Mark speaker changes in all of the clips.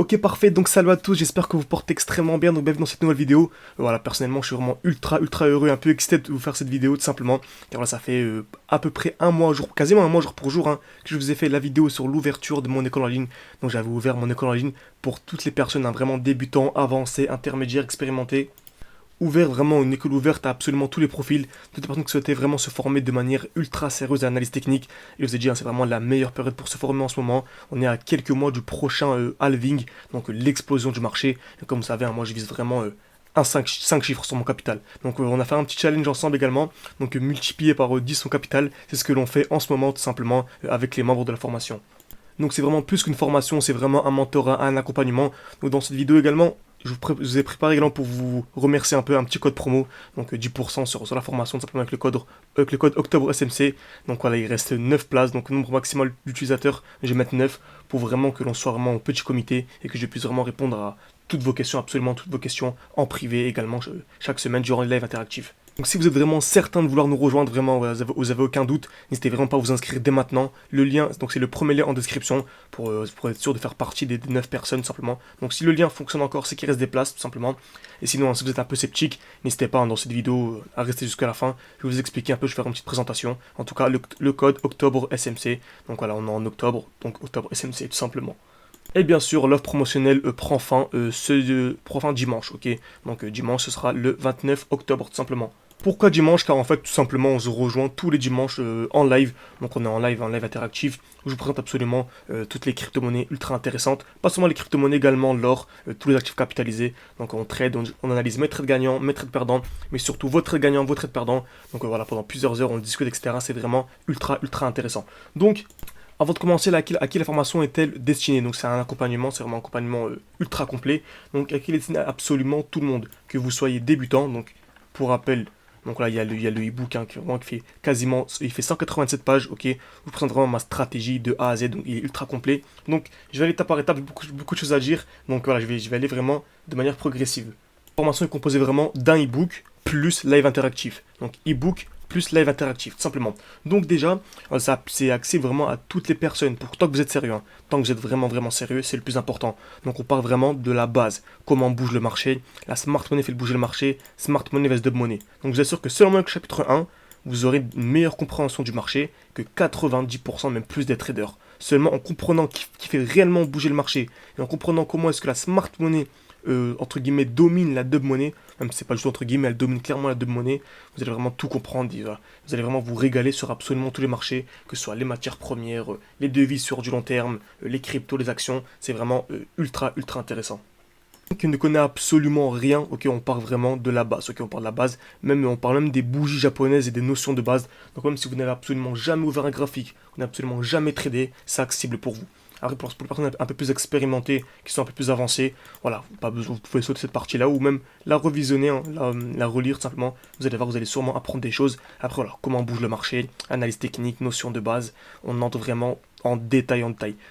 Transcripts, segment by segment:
Speaker 1: Ok, parfait, donc salut à tous, j'espère que vous portez extrêmement bien, donc bienvenue dans cette nouvelle vidéo. Voilà, personnellement je suis vraiment ultra heureux, un peu excité de vous faire cette vidéo tout simplement. Car voilà, ça fait à peu près un mois, quasiment un mois jour pour jour, que je vous ai fait la vidéo sur l'ouverture de mon école en ligne. Donc j'avais ouvert mon école en ligne pour toutes les personnes, vraiment débutants, avancés, intermédiaires, expérimentés. Ouvert, vraiment une école ouverte à absolument tous les profils, toutes les personnes qui souhaitaient vraiment se former de manière ultra sérieuse à l'analyse technique. Et je vous ai dit, c'est vraiment la meilleure période pour se former en ce moment. On est à quelques mois du prochain halving, donc l'explosion du marché. Et comme vous savez, moi je vise vraiment un 5 chiffres sur mon capital. Donc on a fait un petit challenge ensemble également, donc multiplier par 10 son capital, c'est ce que l'on fait en ce moment tout simplement avec les membres de la formation. Donc c'est vraiment plus qu'une formation, c'est vraiment un mentorat, un accompagnement. Donc dans cette vidéo également, je vous ai préparé également pour vous remercier un petit code promo, donc 10% sur la formation, tout simplement avec le code Octobre SMC. Donc voilà, il reste 9 places, donc nombre maximal d'utilisateurs, je vais mettre 9 pour vraiment que l'on soit vraiment en petit comité et que je puisse vraiment répondre à toutes vos questions, absolument toutes vos questions en privé également chaque semaine durant les lives interactifs. Donc si vous êtes vraiment certain de vouloir nous rejoindre, vraiment, vous avez aucun doute, n'hésitez vraiment pas à vous inscrire dès maintenant. Le lien, donc c'est le premier lien en description pour être sûr de faire partie des 9 personnes simplement. Donc si le lien fonctionne encore, c'est qu'il reste des places tout simplement. Et sinon, si vous êtes un peu sceptique, n'hésitez pas dans cette vidéo à rester jusqu'à la fin. Je vais vous expliquer un peu, je vais faire une petite présentation. En tout cas, le code Octobre SMC. Donc voilà, on est en octobre, donc Octobre SMC tout simplement. Et bien sûr, l'offre promotionnelle prend fin dimanche, ok. Donc dimanche, ce sera le 29 octobre tout simplement. Pourquoi dimanche? Car en fait, tout simplement, on se rejoint tous les dimanches en live. Donc on est en live interactif, où je vous présente absolument toutes les crypto-monnaies ultra intéressantes. Pas seulement les crypto-monnaies, également l'or, tous les actifs capitalisés. Donc on trade, on analyse mes trades gagnants, mes trades perdants, mais surtout vos trades gagnants, vos trades perdants. Donc voilà, pendant plusieurs heures, on discute, etc. C'est vraiment ultra intéressant. Donc, avant de commencer, à qui la formation est-elle destinée? Donc c'est un accompagnement, c'est vraiment un accompagnement ultra complet. Donc à qui il est destiné? À absolument tout le monde. Que vous soyez débutant, donc pour rappel, donc là il y a le e-book qui fait quasiment, il fait 187 pages, ok. Je vous présente vraiment ma stratégie de A à Z, donc il est ultra complet. Donc je vais aller étape par étape, beaucoup de choses à dire. Donc voilà, je vais aller vraiment de manière progressive. La formation est composée vraiment d'un e-book plus live interactif. Donc e-book plus live interactif, tout simplement. Donc déjà, ça c'est axé vraiment à toutes les personnes, pour tant que vous êtes sérieux, tant que vous êtes vraiment sérieux, c'est le plus important. Donc on part vraiment de la base, comment bouge le marché, la smart money fait bouger le marché, smart money vs dub money. Donc je vous assure que seulement avec le chapitre 1, vous aurez une meilleure compréhension du marché que 90% même plus des traders. Seulement en comprenant qui fait réellement bouger le marché, et en comprenant comment est-ce que la smart money entre guillemets domine la dub money, même si c'est pas du tout entre guillemets, elle domine clairement la dub money, vous allez vraiment tout comprendre, et, voilà. Vous allez vraiment vous régaler sur absolument tous les marchés, que ce soit les matières premières, les devises sur du long terme, les cryptos, les actions, c'est vraiment ultra intéressant. Qui ne connaît absolument rien, ok, on part vraiment de la base, ok, on part de la base, on parle même des bougies japonaises et des notions de base, donc même si vous n'avez absolument jamais ouvert un graphique, vous n'avez absolument jamais tradé, c'est accessible pour vous. Après, pour les personnes un peu plus expérimentées, qui sont un peu plus avancées, voilà, pas besoin, vous pouvez sauter cette partie-là, ou même la revisionner, la relire tout simplement, vous allez voir, vous allez sûrement apprendre des choses. Après, voilà, comment bouge le marché, analyse technique, notions de base, on entre vraiment en détail.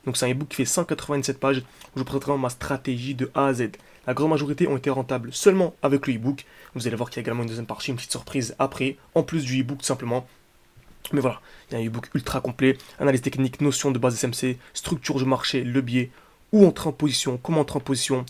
Speaker 1: Donc c'est un ebook qui fait 187 pages, où je vous présenterai ma stratégie de A à Z. La grande majorité ont été rentables seulement avec le ebook. Vous allez voir qu'il y a également une deuxième partie, une petite surprise après, en plus du ebook tout simplement. Mais voilà, il y a un ebook ultra complet, analyse technique, notion de base SMC, structure du marché, le biais, où entrer en position, comment entrer en position,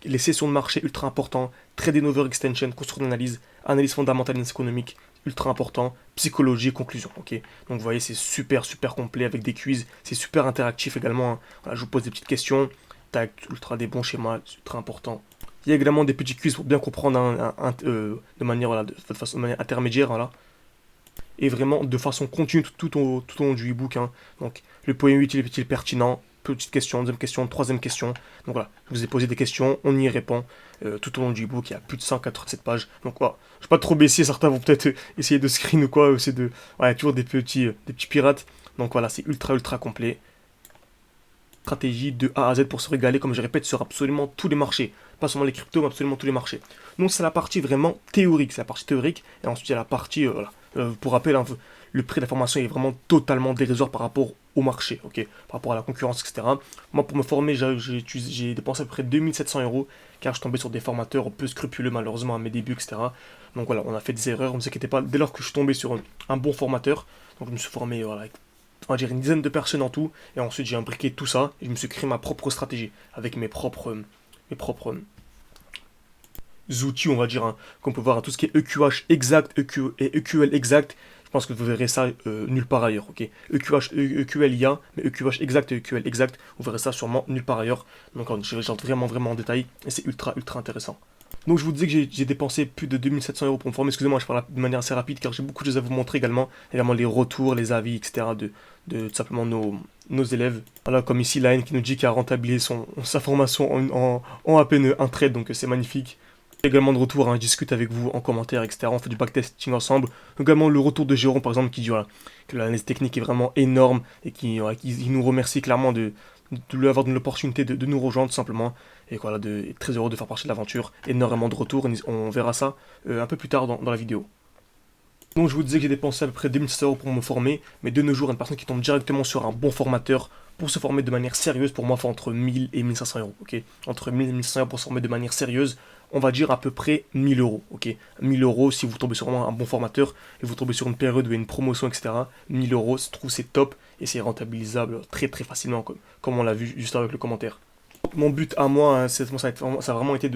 Speaker 1: les sessions de marché ultra important, trader over extension, construire une analyse fondamentale et économique, ultra important, psychologie, conclusion, ok. Donc vous voyez, c'est super complet avec des quiz, c'est super interactif également, Voilà, je vous pose des petites questions, tac, ultra des bons schémas, ultra important. Il y a également des petits quiz pour bien comprendre de manière, voilà, de manière intermédiaire, voilà. Et vraiment de façon continue tout au long du e-book. Donc le point 8 est-il pertinent? Petite question, deuxième question, troisième question. Donc voilà, je vous ai posé des questions, on y répond tout au long du e-book. Il y a plus de 187 pages. Donc voilà, je ne vais pas trop baisser, certains vont peut-être essayer de screen ou quoi, essayer de. Ouais, toujours des petits pirates. Donc voilà, c'est ultra complet. Stratégie de A à Z pour se régaler, comme je répète, sur absolument tous les marchés. Pas seulement les cryptos, mais absolument tous les marchés. Donc c'est la partie vraiment théorique, c'est la partie théorique. Et ensuite il y a la partie, voilà. Pour rappel, le prix de la formation est vraiment totalement dérisoire par rapport au marché, ok, par rapport à la concurrence, etc. Moi, pour me former, j'ai dépensé à peu près 2700 €, car je tombais sur des formateurs peu scrupuleux, malheureusement, à mes débuts, etc. Donc voilà, on a fait des erreurs, ne vous inquiétez pas. Dès lors que je suis tombé sur un bon formateur, donc je me suis formé voilà, avec on va dire une dizaine de personnes en tout, et ensuite j'ai imbriqué tout ça, et je me suis créé ma propre stratégie, avec mes propres outils, on va dire, hein, qu'on peut voir à tout ce qui est EQH exact, et EQL exact. Je pense que vous verrez ça nulle part ailleurs, ok. EQH, EQL il y a, mais EQH exact et EQL exact, vous verrez ça sûrement nulle part ailleurs. Donc je vais vraiment en détail, et c'est ultra intéressant. Donc je vous disais que j'ai dépensé plus de 2700 euros pour me former. Excusez-moi, je parle de manière assez rapide car j'ai beaucoup de choses à vous montrer également. Également les retours, les avis, etc. de tout simplement nos élèves. Voilà, comme ici, la haine qui nous dit qu'il a rentabilisé sa formation en à peine un trade, donc c'est magnifique. Également de retour, hein, je discute avec vous en commentaire, etc. On fait du backtesting ensemble. Également le retour de Jérôme, par exemple, qui dit voilà, que l'analyse technique est vraiment énorme et qui nous remercie clairement de lui avoir donné l'opportunité de nous rejoindre tout simplement. Et voilà, très heureux de faire partie de l'aventure. Énormément de retours, on verra ça un peu plus tard dans la vidéo. Donc je vous disais que j'ai dépensé à peu près 2700 euros pour me former, mais de nos jours, une personne qui tombe directement sur un bon formateur pour se former de manière sérieuse, pour moi, il faut entre 1000 et 1500 euros, ok. Entre 1000 et 1500 euros pour se former de manière sérieuse, on va dire à peu près 1000 euros, ok. 1000 euros si vous tombez sur vraiment un bon formateur et vous tombez sur une période où il y a une promotion, etc. 1000 euros, je trouve c'est top et c'est rentabilisable très facilement, comme on l'a vu juste avec le commentaire. Mon but à moi, hein, ça a vraiment été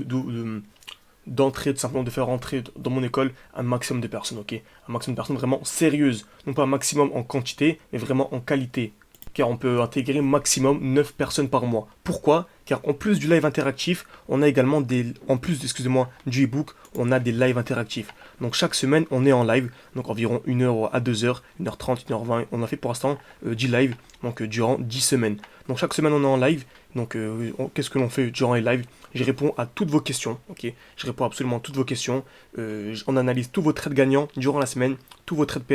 Speaker 1: d'entrer, tout simplement de faire rentrer dans mon école un maximum de personnes, ok. Un maximum de personnes vraiment sérieuses. Non pas un maximum en quantité, mais vraiment en qualité. Car on peut intégrer maximum 9 personnes par mois. Pourquoi? Car en plus du live interactif, on a également en plus, excusez-moi, du e-book, on a des lives interactifs. Donc chaque semaine, on est en live, donc environ 1h à 2h, 1h30, 1h20. On a fait pour l'instant 10 lives, donc durant 10 semaines. Donc chaque semaine, on est en live. Donc qu'est-ce que l'on fait durant les lives? Je réponds à toutes vos questions, ok. Je réponds absolument à toutes vos questions. On analyse tous vos trades gagnants durant la semaine, tous vos trades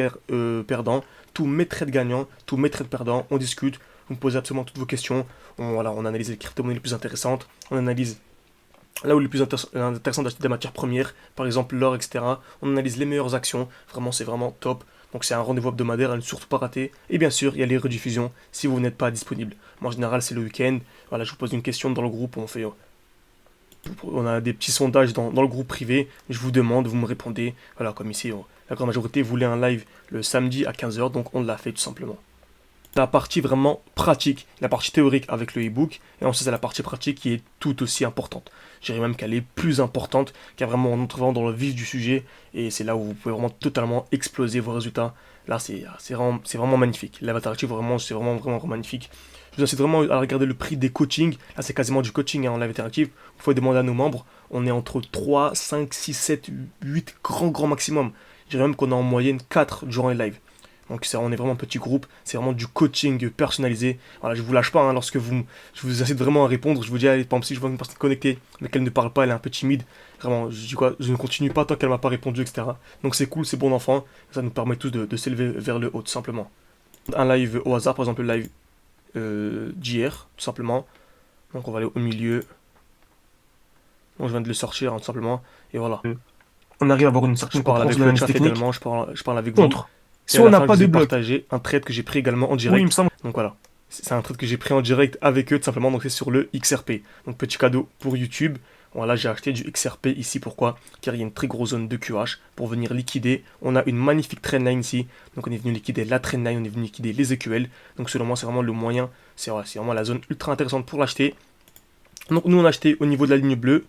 Speaker 1: perdants, tous mes trades gagnants, tous mes trades perdants. On discute, vous me posez absolument toutes vos questions. On analyse les crypto-monnaies les plus intéressantes. On analyse là où il est le plus intéressant d'acheter des matières premières, par exemple l'or, etc. On analyse les meilleures actions. Vraiment, c'est vraiment top. Donc c'est un rendez-vous hebdomadaire à ne surtout pas rater. Et bien sûr, il y a les rediffusions si vous n'êtes pas disponible. Moi, en général, c'est le week-end. Voilà, je vous pose une question dans le groupe. On a des petits sondages dans le groupe privé. Je vous demande, vous me répondez. Voilà, comme ici, la grande majorité voulait un live le samedi à 15 h. Donc on l'a fait tout simplement. La partie vraiment pratique, la partie théorique avec le e-book, et ensuite c'est la partie pratique qui est tout aussi importante. Je dirais même qu'elle est plus importante, car vraiment on entre vraiment dans le vif du sujet, et c'est là où vous pouvez vraiment totalement exploser vos résultats. Là c'est vraiment magnifique. L'avatar active c'est vraiment magnifique. Je vous incite vraiment à regarder le prix des coachings. Là c'est quasiment du coaching en live interactif. Vous pouvez demander à nos membres. On est entre 3, 5, 6, 7, 8 grand maximum. Je dirais même qu'on est en moyenne 4 durant les lives. Donc on est vraiment un petit groupe, c'est vraiment du coaching personnalisé. Voilà, je vous lâche pas, hein, je vous incite vraiment à répondre. Je vous dis, allez, par exemple, si je vois une personne connectée, mais qu'elle ne parle pas, elle est un peu timide, vraiment, je dis quoi, je ne continue pas tant qu'elle m'a pas répondu, etc. Donc c'est cool, c'est bon enfant, ça nous permet tous de s'élever vers le haut, tout simplement. Un live au hasard, par exemple le live d'hier, tout simplement. Donc on va aller au milieu. Donc je viens de le sortir, hein, tout simplement, et voilà. On arrive à avoir une certaine compréhension de l'analyse technique. Également, je parle avec vous. Si on n'a pas de bloc, partager un trade que j'ai pris également en direct. Oui, il me semble. Donc voilà, c'est un trade que j'ai pris en direct avec eux tout simplement. Donc c'est sur le XRP. Donc petit cadeau pour YouTube. Voilà, j'ai acheté du XRP ici. Pourquoi? Car il y a une très grosse zone de QH pour venir liquider. On a une magnifique trendline ici. Donc on est venu liquider la trendline, on est venu liquider les EQL. Donc selon moi, c'est vraiment le moyen. C'est vraiment la zone ultra intéressante pour l'acheter. Donc nous on a acheté au niveau de la ligne bleue.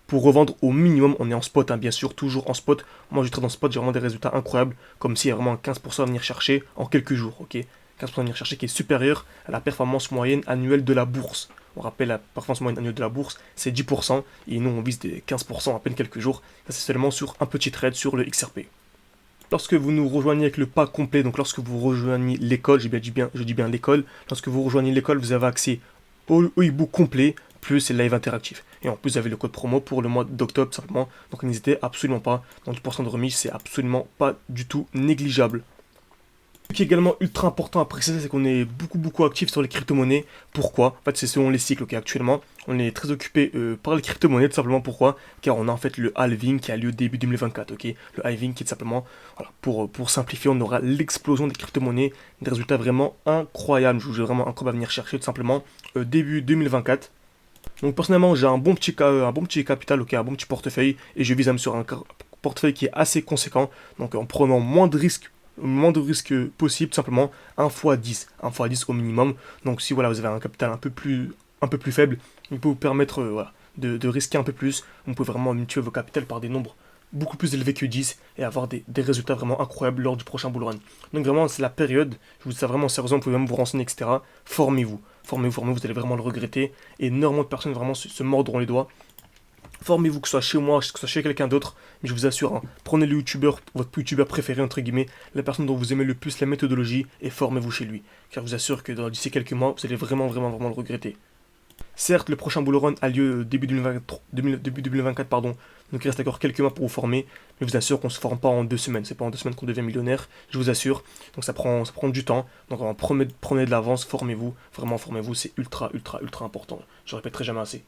Speaker 1: Pour revendre au minimum, on est en spot, hein, bien sûr, toujours en spot. Moi, je trade en spot, j'ai vraiment des résultats incroyables, comme s'il y a vraiment un 15% à venir chercher en quelques jours, ok. 15% à venir chercher qui est supérieur à la performance moyenne annuelle de la bourse. On rappelle, la performance moyenne annuelle de la bourse, c'est 10%, et nous, on vise des 15% à peine quelques jours. Ça, c'est seulement sur un petit trade sur le XRP. Lorsque vous nous rejoignez avec le pack complet, donc lorsque vous rejoignez l'école, je dis bien l'école, lorsque vous rejoignez l'école, vous avez accès au e-book complet, plus les live interactifs. Et en plus, vous avez le code promo pour le mois d'octobre, simplement. Donc n'hésitez absolument pas. Donc 10% de remise, c'est absolument pas du tout négligeable. Ce qui est également ultra important à préciser, c'est qu'on est beaucoup actif sur les crypto-monnaies. Pourquoi? En fait, c'est selon les cycles, ok. Actuellement, on est très occupé par les crypto-monnaies, tout simplement. Pourquoi? Car on a en fait le halving qui a lieu début 2024, ok. Le halving qui est simplement, voilà, pour simplifier, on aura l'explosion des crypto-monnaies, des résultats vraiment incroyables. Je vous ai vraiment incroyable à venir chercher, tout simplement, début 2024. Donc personnellement j'ai un bon petit capital, ok, un bon petit portefeuille, et je vise à me sur un portefeuille qui est assez conséquent, donc en prenant moins de risques le moins de risque possible, tout simplement 1 x 10, 1 x 10 au minimum. Donc si voilà, vous avez un capital un peu plus faible, il peut vous permettre voilà, de risquer un peu plus. Vous pouvez vraiment multiplier vos capitals par des nombres beaucoup plus élevés que 10 et avoir des résultats vraiment incroyables lors du prochain bull run. Donc vraiment, c'est la période, je vous dis ça vraiment sérieusement, vous pouvez même vous renseigner, etc. Formez-vous, formez-vous, vous allez vraiment le regretter. Et énormément de personnes vraiment se mordront les doigts. Formez-vous, que ce soit chez moi, que ce soit chez quelqu'un d'autre, mais je vous assure, hein, prenez le youtubeur, votre youtubeur préféré, entre guillemets, la personne dont vous aimez le plus la méthodologie, et formez-vous chez lui. Car je vous assure que d'ici quelques mois, vous allez vraiment le regretter. Certes, le prochain bull run a lieu début 2024, pardon, donc il reste encore quelques mois pour vous former, mais je vous assure qu'on ne se forme pas en 2 semaines, c'est pas en 2 semaines qu'on devient millionnaire, je vous assure, donc ça prend du temps, donc prenez de l'avance, formez-vous, vraiment formez-vous, c'est ultra important, je répéterai jamais assez.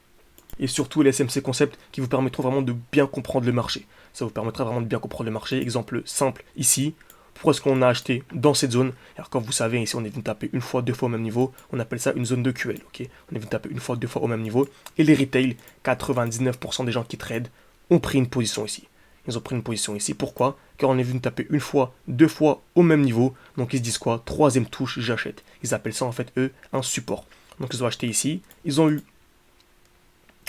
Speaker 1: Et surtout les SMC concepts qui vous permettront vraiment de bien comprendre le marché, ça vous permettra vraiment de bien comprendre le marché, exemple simple ici. Pourquoi est-ce qu'on a acheté dans cette zone? Alors comme vous savez, ici on est venu taper 1 fois, 2 fois au même niveau, on appelle ça une zone de QL, ok? On est venu taper 1 fois, 2 fois au même niveau, et les retail, 99% des gens qui tradent ont pris une position ici. Ils ont pris une position ici, pourquoi? Car on est venu taper 1 fois, 2 fois au même niveau, donc ils se disent quoi? Troisième touche, j'achète. Ils appellent ça en fait, eux, un support. Donc ils ont acheté ici, ils ont eu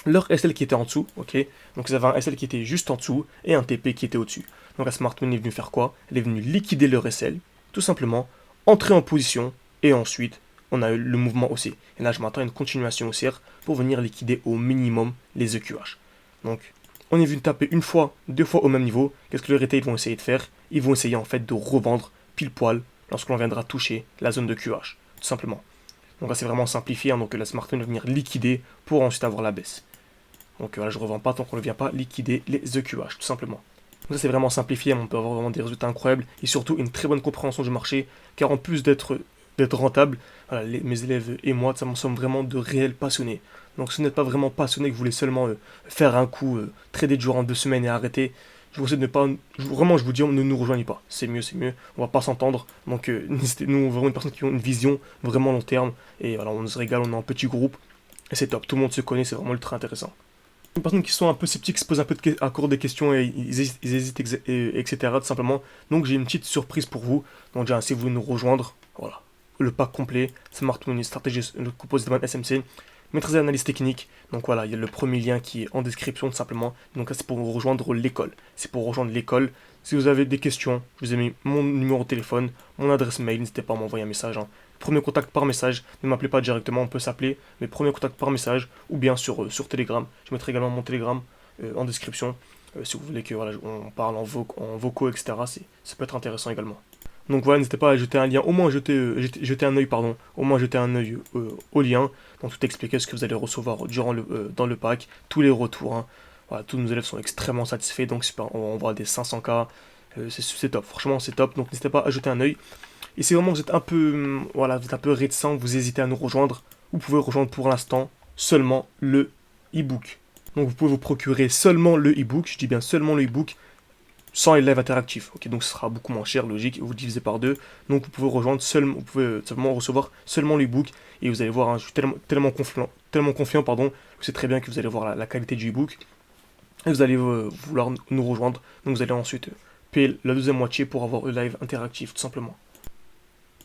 Speaker 1: leur SL qui était en dessous, ok? Donc ils avaient un SL qui était juste en dessous et un TP qui était au-dessus. Donc la Smart Money est venue faire quoi? Elle est venue liquider leur SL, tout simplement, entrer en position et ensuite on a eu le mouvement haussier. Et là je m'attends à une continuation haussière pour venir liquider au minimum les EQH. Donc on est venu taper 1 fois, 2 fois au même niveau. Qu'est-ce que les retail vont essayer de faire? Ils vont essayer en fait de revendre pile poil lorsque l'on viendra toucher la zone de QH, tout simplement. Donc là c'est vraiment simplifié, hein, donc la Smart Money va venir liquider pour ensuite avoir la baisse. Donc voilà, je ne revends pas tant qu'on ne vient pas liquider les EQH, tout simplement. Donc ça c'est vraiment simplifié, on peut avoir vraiment des résultats incroyables et surtout une très bonne compréhension du marché, car en plus d'être rentable, voilà, mes élèves et moi, ça m'en sommes vraiment de réels passionnés. Donc si vous n'êtes pas vraiment passionné, que vous voulez seulement faire un coup, trader durant 2 semaines et arrêter, je vous conseille de ne pas, vraiment je vous dis, ne nous rejoignez pas, c'est mieux, on va pas s'entendre, donc nous on veut vraiment une personne qui a une vision vraiment long terme, et voilà, on se régale, on est en petit groupe, et c'est top, tout le monde se connaît, c'est vraiment ultra intéressant. Les personnes qui sont un peu sceptiques se posent un peu encore des questions et ils hésitent, etc. Tout simplement. Donc j'ai une petite surprise pour vous. Donc déjà, si vous voulez nous rejoindre, voilà, le pack complet, Smart Money Stratégie, le composé de SMC, maîtrise d'analyse technique. Donc voilà, il y a le premier lien qui est en description tout simplement. Donc là, c'est pour vous rejoindre l'école. C'est pour rejoindre l'école. Si vous avez des questions, je vous ai mis mon numéro de téléphone, mon adresse mail, n'hésitez pas à m'envoyer un message, hein. Premier contact par message, ne m'appelez pas directement, on peut s'appeler, mais premier contact par message, ou bien sur Telegram. Je mettrai également mon Telegram en description, si vous voulez que voilà, on parle en vocaux, etc. Ça peut être intéressant également. Donc voilà, n'hésitez pas à jeter un lien, au moins jeter un œil, pardon, au moins jeter un œil au lien, donc tout expliquer ce que vous allez recevoir dans le pack, tous les retours, hein. Voilà, tous nos élèves sont extrêmement satisfaits, donc super, on voit des 500K, c'est top, franchement c'est top, donc n'hésitez pas à jeter un œil. Et si vraiment vous êtes un peu, voilà, vous êtes un peu réticent, vous hésitez à nous rejoindre, vous pouvez rejoindre pour l'instant seulement le e-book. Donc vous pouvez vous procurer seulement le e-book, je dis bien seulement le e-book, sans les lives interactifs. Ok, donc ce sera beaucoup moins cher, logique, vous divisez par 2. Donc vous pouvez rejoindre seulement, vous pouvez seulement recevoir seulement le e-book. Et vous allez voir, hein, je suis tellement confiant, pardon, que c'est très bien que vous allez voir la qualité du e-book. Et vous allez vouloir nous rejoindre. Donc vous allez ensuite payer la deuxième moitié pour avoir le live interactif, tout simplement.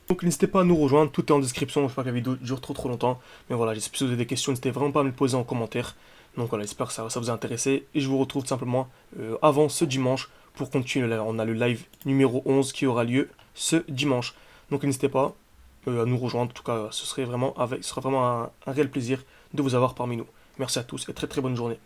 Speaker 1: Donc n'hésitez pas à nous rejoindre, tout est en description, je sais pas que la vidéo dure trop longtemps, mais voilà, j'espère que si vous avez des questions, n'hésitez vraiment pas à me les poser en commentaire. Donc voilà, j'espère que ça vous a intéressé, et je vous retrouve tout simplement avant ce dimanche pour continuer. On a le live numéro 11 qui aura lieu ce dimanche. Donc n'hésitez pas à nous rejoindre, en tout cas ce sera vraiment un réel plaisir de vous avoir parmi nous. Merci à tous et très bonne journée.